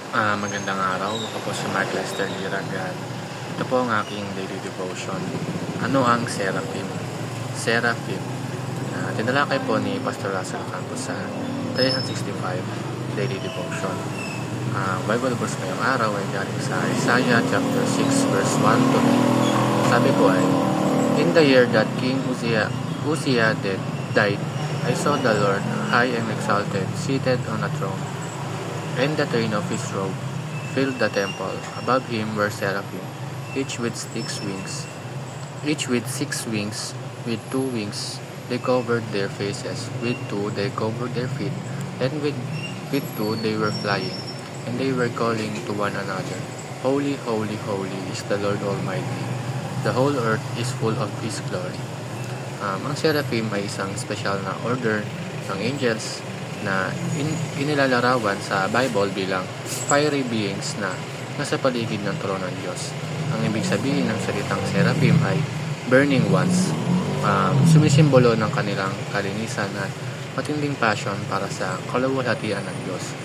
Magandang araw. Ako po si Mark Lester Liragan. Ito po ang aking daily devotion. Ano ang Seraphim? Seraphim. Tinalakay po ni Pastor Russell Campos sa 365 daily devotion. Bible verse ngayong araw ay galing sa Isaiah chapter 6 verse 1 to 3. Sabi po ay, In the year that King Uzziah died, I saw the Lord high and exalted, seated on a throne, and the train of his robe filled the temple. Above him were seraphim, each with six wings. With two wings they covered their faces, with two they covered their feet, and with two they were flying, and they were calling to one another, Holy, holy, holy is the Lord Almighty. The whole earth is full of His glory. Ang seraphim ay isang special na order ng angels na inilalarawan sa Bible bilang fiery beings na nasa paligid ng trono ng Diyos. Ang ibig sabihin ng salitang seraphim ay burning ones, sumisimbolo ng kanilang kalinisan at matinding passion para sa kaluwalhatian ng Diyos.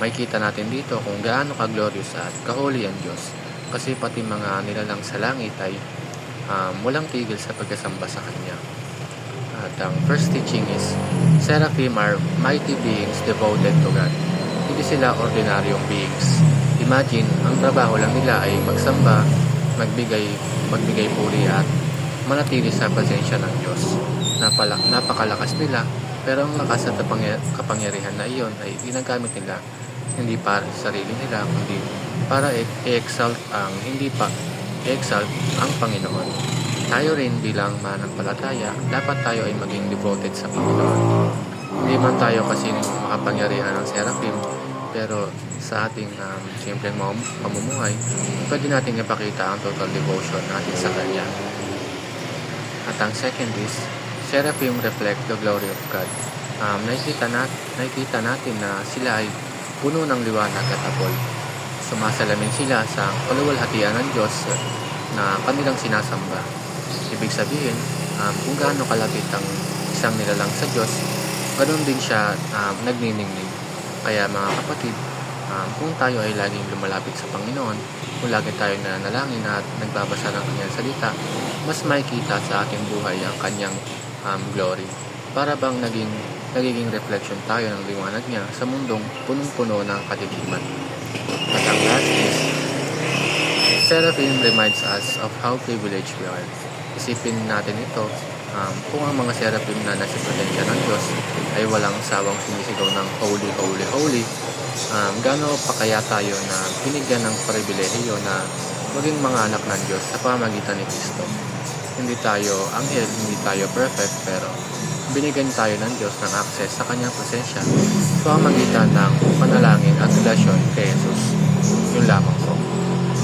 Makikita natin dito kung gaano ka-glorious at ka-holy ang Diyos, kasi pati mga nilalang sa langit ay walang tigil sa pagkasamba sa Kanya. At ang first teaching is, seraphim are mighty beings devoted to God. Hindi sila ordinaryong beings. Imagine, ang trabaho lang nila ay magsamba, magbigay puri at manatili sa presensya ng Diyos. Napakalakas nila, pero ang lakas at kapangyarihan na iyon ay ginagamit nila hindi para sa sarili nila, kundi para i-exalt ang Panginoon. Tayo rin bilang mananampalataya, dapat tayo ay maging devoted sa Panginoon. Hindi man tayo kasi makapangyarihan ng seraphim, pero sa ating simpleng pamumuhay, pwede natin ipakita ang total devotion natin sa Kanya. At ang second is, seraphim reflect the glory of God. Nakikita natin na sila ay puno ng liwanag at apoy. Sumasalamin sila sa kaluwalhatian ng Diyos na kanilang sinasamba. Ibig sabihin, kung gaano kalapit ang isang nilalang sa Diyos, ganoon din siya nagniningning. Kaya mga kapatid, kung tayo ay laging lumalapit sa Panginoon, kung lagi tayo nananalangin at nagbabasa ng Kanyang salita, mas makikita sa ating buhay ang Kanyang glory. Para bang nagiging reflection tayo ng liwanag niya sa mundong punong-puno ng kadiliman. At ang last is, seraphim reminds us of how privileged we are. Isipin natin ito, kung ang mga seraphim na nasa presensya ng Diyos ay walang sawang sumisigaw ng holy, holy, holy, gaano pa kaya tayo na binigyan ng pribilehiyo na maging mga anak ng Diyos sa pamamagitan ni Kristo. Hindi tayo anghel, hindi tayo perfect, pero binigyan tayo ng Diyos ng access sa Kanyang presensya sa pamamagitan ng panalangin at relasyon kay Jesus. Yun lamang po.